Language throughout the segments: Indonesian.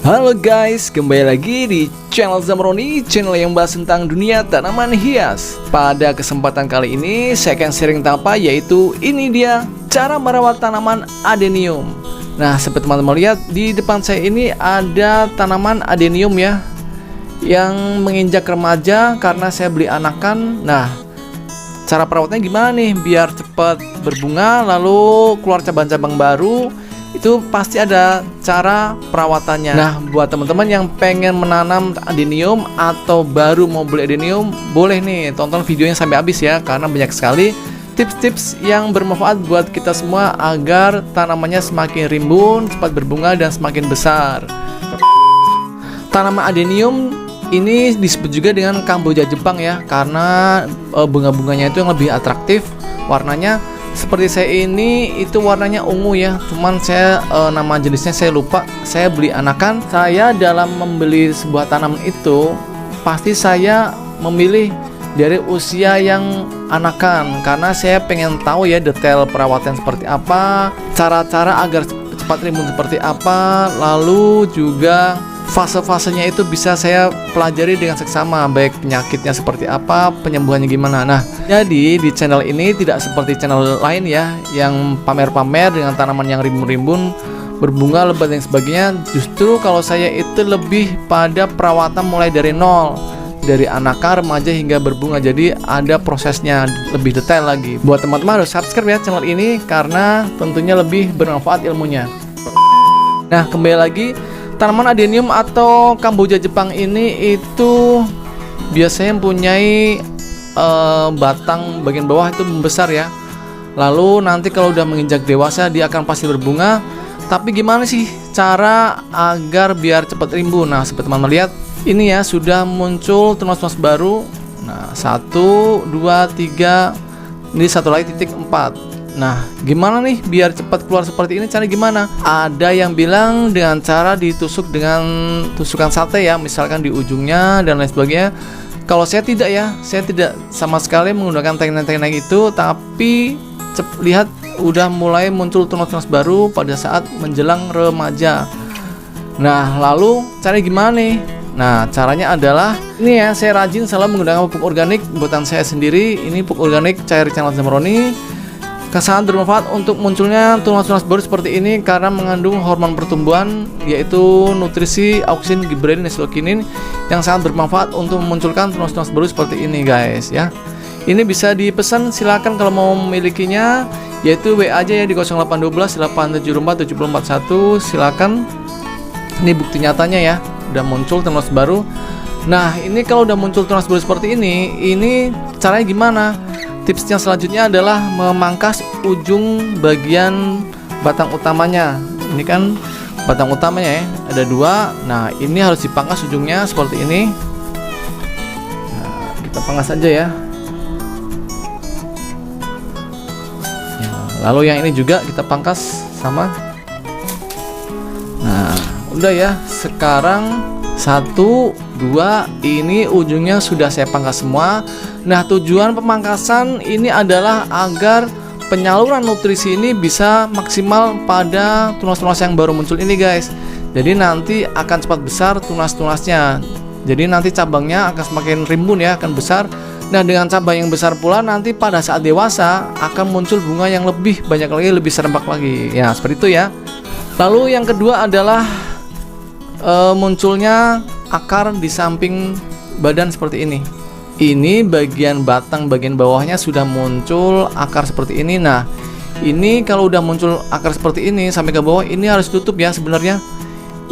Halo guys, kembali lagi di channel Zamroni, channel yang bahas tentang dunia tanaman hias. Pada kesempatan kali ini saya akan sharing tentang apa, yaitu ini dia cara merawat tanaman adenium. Nah, seperti teman-teman lihat di depan saya ini ada tanaman adenium ya, yang menginjak remaja karena saya beli anakan. Nah, cara perawatnya gimana nih biar cepat berbunga lalu keluar cabang-cabang baru? Itu pasti ada cara perawatannya. Nah, buat teman-teman yang pengen menanam adenium atau baru mau beli adenium, boleh nih tonton videonya sampai habis ya, karena banyak sekali tips-tips yang bermanfaat buat kita semua agar tanamannya semakin rimbun, cepat berbunga, dan semakin besar. Tanaman adenium ini disebut juga dengan Kamboja Jepang ya, karena bunga-bunganya itu yang lebih atraktif. Warnanya seperti saya ini itu warnanya ungu ya, cuman saya nama jenisnya saya lupa. Saya beli anakan. Saya dalam membeli sebuah tanaman itu pasti saya memilih dari usia yang anakan, karena saya pengen tahu ya detail perawatan seperti apa, cara-cara agar cepat rimbun seperti apa, lalu juga fase-fasenya itu bisa saya pelajari dengan seksama, baik penyakitnya seperti apa, penyembuhannya gimana. Nah, jadi di channel ini tidak seperti channel lain ya, yang pamer-pamer dengan tanaman yang rimbun-rimbun, berbunga, lebat dan sebagainya. Justru kalau saya itu lebih pada perawatan mulai dari nol, dari anakan, remaja hingga berbunga. Jadi ada prosesnya lebih detail lagi. Buat teman-teman harus subscribe ya channel ini, karena tentunya lebih bermanfaat ilmunya. Nah, kembali lagi, tanaman adenium atau Kamboja Jepang ini itu biasanya mempunyai batang bagian bawah itu membesar ya. Lalu nanti kalau udah menginjak dewasa dia akan pasti berbunga. Tapi gimana sih cara agar biar cepat rimbun? Nah, seperti teman-teman lihat ini ya, sudah muncul tunas-tunas baru. Nah, 1, 2, 3, ini satu lagi titik 4. Nah, gimana nih biar cepat keluar seperti ini? Cara gimana? Ada yang bilang dengan cara ditusuk dengan tusukan sate ya, misalkan di ujungnya dan lain sebagainya. Kalau saya tidak ya, saya tidak sama sekali menggunakan teknik-teknik itu, tapi lihat udah mulai muncul tunas-tunas baru pada saat menjelang remaja. Nah, lalu cara gimana nih? Nah, caranya adalah ini ya, saya rajin selalu menggunakan pupuk organik buatan saya sendiri. Ini pupuk organik cair channel Zamroni. Sangat bermanfaat untuk munculnya tunas-tunas baru seperti ini karena mengandung hormon pertumbuhan, yaitu nutrisi auksin, gibberellin, neslokinin, yang sangat bermanfaat untuk memunculkan tunas-tunas baru seperti ini guys ya. Ini bisa dipesan, silakan kalau mau memilikinya, yaitu WA aja ya di 0812 874 7041. Silakan. Ini bukti nyatanya ya, udah muncul tunas baru. Nah, ini kalau udah muncul tunas baru seperti ini caranya gimana? Tipsnya selanjutnya adalah memangkas ujung bagian batang utamanya. Ini kan batang utamanya ya, ada 2. Nah, ini harus dipangkas ujungnya seperti ini. Nah, kita pangkas aja ya. Lalu yang ini juga kita pangkas sama. Nah, udah ya. Sekarang 1, 2, ini ujungnya sudah saya pangkas semua. Nah, tujuan pemangkasan ini adalah agar penyaluran nutrisi ini bisa maksimal pada tunas-tunas yang baru muncul ini guys. Jadi nanti akan cepat besar tunas-tunasnya. Jadi nanti cabangnya akan semakin rimbun ya, akan besar. Nah, dengan cabang yang besar pula nanti pada saat dewasa akan muncul bunga yang lebih banyak lagi, lebih serempak lagi. Ya, seperti itu ya. Lalu yang kedua adalah munculnya akar di samping badan seperti ini. Ini bagian batang bagian bawahnya sudah muncul akar seperti ini. Nah, ini kalau udah muncul akar seperti ini sampai ke bawah, ini harus tutup ya sebenarnya.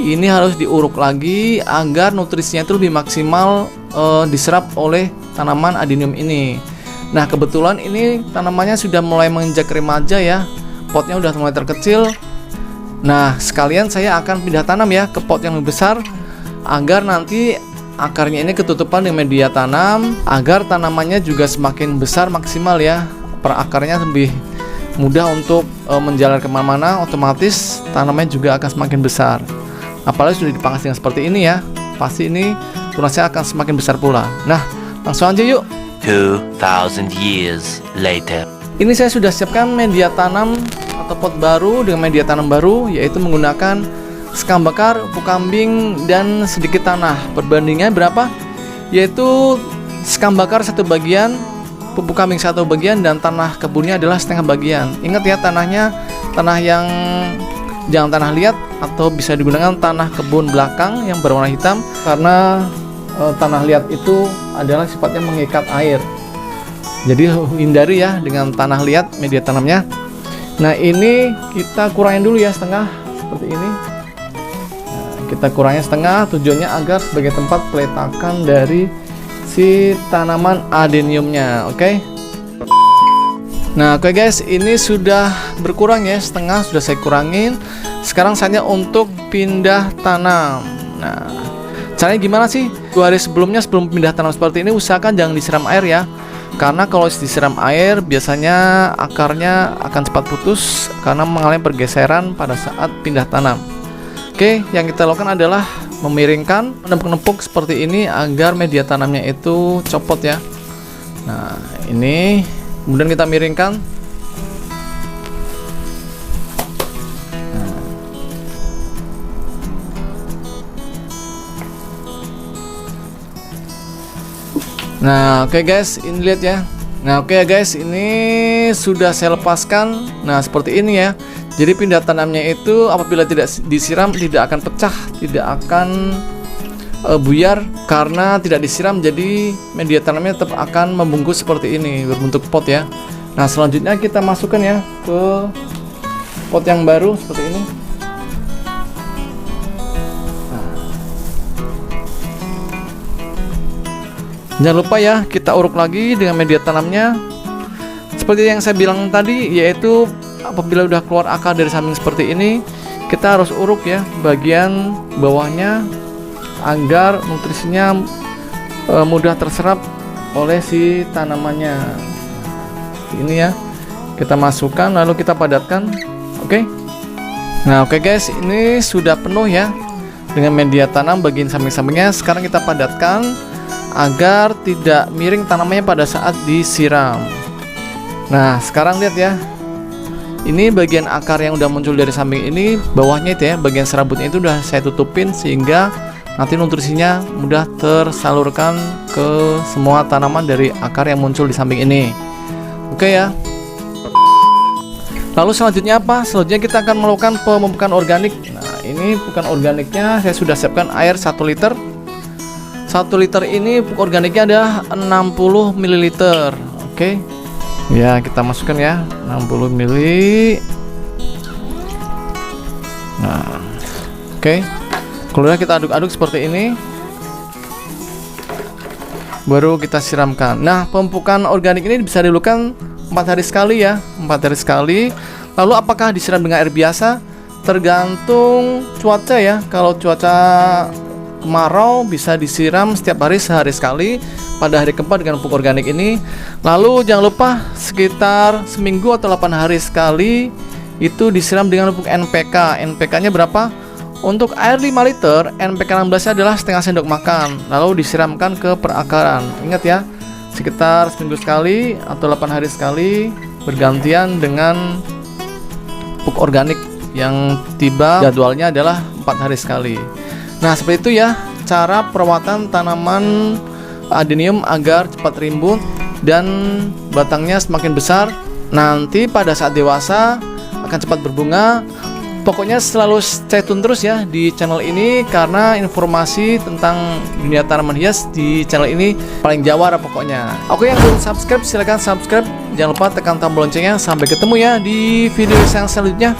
Ini harus diuruk lagi agar nutrisinya itu lebih maksimal diserap oleh tanaman adenium ini. Nah, kebetulan ini tanamannya sudah mulai menginjak remaja ya. Potnya udah mulai terkecil. Nah, sekalian saya akan pindah tanam ya ke pot yang lebih besar, agar nanti akarnya ini ketutupan dengan media tanam, agar tanamannya juga semakin besar maksimal ya. Per akarnya lebih mudah untuk menjalar kemana-mana, otomatis tanamannya juga akan semakin besar. Apalagi sudah dipangkas dengan seperti ini ya, pasti ini tunasnya akan semakin besar pula. Nah, langsung aja yuk. 2000 years later. Ini saya sudah siapkan media tanam atau pot baru dengan media tanam baru, yaitu menggunakan sekam bakar, pupuk kambing, dan sedikit tanah. Perbandingannya berapa? Yaitu sekam bakar 1 bagian, pupuk kambing 1 bagian, dan tanah kebunnya adalah setengah bagian. Ingat ya, tanahnya tanah yang jangan tanah liat, atau bisa digunakan tanah kebun belakang yang berwarna hitam, karena tanah liat itu adalah sifatnya mengikat air. Jadi hindari ya dengan tanah liat media tanamnya. Nah, ini kita kurangin dulu ya setengah seperti ini. Nah, kita kurangin setengah, tujuannya agar sebagai tempat peletakan dari si tanaman adeniumnya. Oke. Nah, oke guys, ini sudah berkurang ya, setengah sudah saya kurangin. Sekarang saatnya untuk pindah tanam. Nah, caranya gimana sih? 2 hari sebelumnya, sebelum pindah tanam seperti ini, usahakan jangan disiram air ya. Karena kalau disiram air, biasanya akarnya akan cepat putus karena mengalami pergeseran pada saat pindah tanam. Oke, yang kita lakukan adalah memiringkan, menepuk-nepuk seperti ini agar media tanamnya itu copot ya. Nah, ini kemudian kita miringkan. Nah, oke guys, ini lihat ya. Nah, oke guys, ini sudah saya lepaskan. Nah, seperti ini ya. Jadi pindah tanamnya itu apabila tidak disiram tidak akan pecah, tidak akan buyar karena tidak disiram. Jadi media tanamnya tetap akan membungkus seperti ini, berbentuk pot ya. Nah, selanjutnya kita masukkan ya ke pot yang baru seperti ini. Jangan lupa ya, kita uruk lagi dengan media tanamnya. Seperti yang saya bilang tadi, yaitu apabila udah keluar akar dari samping seperti ini, kita harus uruk ya bagian bawahnya agar nutrisinya mudah terserap oleh si tanamannya. Ini ya, kita masukkan lalu kita padatkan. Oke. Nah, oke guys, ini sudah penuh ya dengan media tanam bagian samping-sampingnya. Sekarang kita padatkan agar tidak miring tanamannya pada saat disiram. Nah, sekarang lihat ya. Ini bagian akar yang udah muncul dari samping ini, bawahnya itu ya, bagian serabutnya itu udah saya tutupin sehingga nanti nutrisinya mudah tersalurkan ke semua tanaman dari akar yang muncul di samping ini. Oke ya. Lalu selanjutnya apa? Selanjutnya kita akan melakukan pemupukan organik. Nah, ini pupuk organiknya saya sudah siapkan air 1 liter. 1 liter ini pupuk organiknya ada 60 ml. Oke. Ya, kita masukkan ya 60 ml. Nah, oke. Kemudian kita aduk-aduk seperti ini. Baru kita siramkan. Nah, pemupukan organik ini bisa dilakukan 4 hari sekali ya, 4 hari sekali. Lalu apakah disiram dengan air biasa? Tergantung cuaca ya. Kalau cuaca kemarau bisa disiram setiap hari sehari sekali pada hari keempat dengan pupuk organik ini. Lalu jangan lupa sekitar seminggu atau 8 hari sekali itu disiram dengan pupuk NPK. NPK-nya berapa? Untuk air 5 liter, NPK 16 adalah setengah sendok makan. Lalu disiramkan ke perakaran. Ingat ya, sekitar seminggu sekali atau 8 hari sekali bergantian dengan pupuk organik yang tiba jadwalnya adalah 4 hari sekali. Nah, seperti itu ya cara perawatan tanaman adenium agar cepat rimbun dan batangnya semakin besar. Nanti pada saat dewasa akan cepat berbunga. Pokoknya selalu stay tune terus ya di channel ini karena informasi tentang dunia tanaman hias di channel ini paling jawara pokoknya. Oke, yang belum subscribe silahkan subscribe. Jangan lupa tekan tombol loncengnya. Sampai ketemu ya di video yang selanjutnya.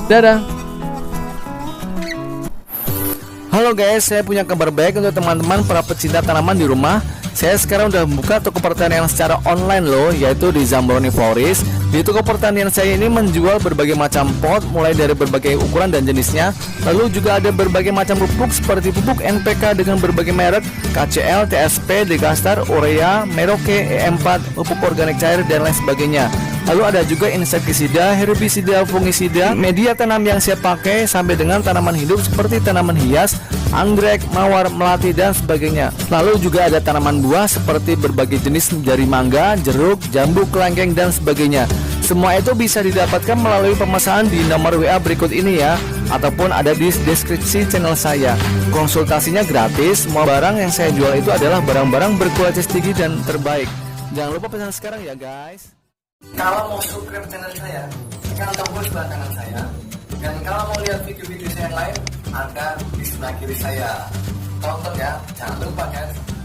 Dadah. Halo guys, saya punya kabar baik untuk teman-teman para pecinta tanaman di rumah. Saya sekarang udah membuka toko pertanian secara online loh, yaitu di Zambroni Florist. Di toko pertanian saya ini menjual berbagai macam pot, mulai dari berbagai ukuran dan jenisnya. Lalu juga ada berbagai macam pupuk seperti pupuk NPK dengan berbagai merek, KCL, TSP, Degastar, Urea, Merauke, E4, pupuk organik cair dan lain sebagainya. Lalu ada juga insektisida, herbisida, fungisida, media tanam yang saya pakai sampai dengan tanaman hidup seperti tanaman hias, anggrek, mawar, melati dan sebagainya. Lalu juga ada tanaman buah seperti berbagai jenis dari mangga, jeruk, jambu, kelengkeng dan sebagainya. Semua itu bisa didapatkan melalui pemesanan di nomor WA berikut ini ya, ataupun ada di deskripsi channel saya. Konsultasinya gratis. Semua barang yang saya jual itu adalah barang-barang berkualitas tinggi dan terbaik. Jangan lupa pesan sekarang ya guys. Kalau mau subscribe channel saya, tekan tombol sebelah kanan saya. Dan kalau mau lihat video-video saya yang lain, ada di sebelah kiri saya. Tonton ya, jangan lupa guys.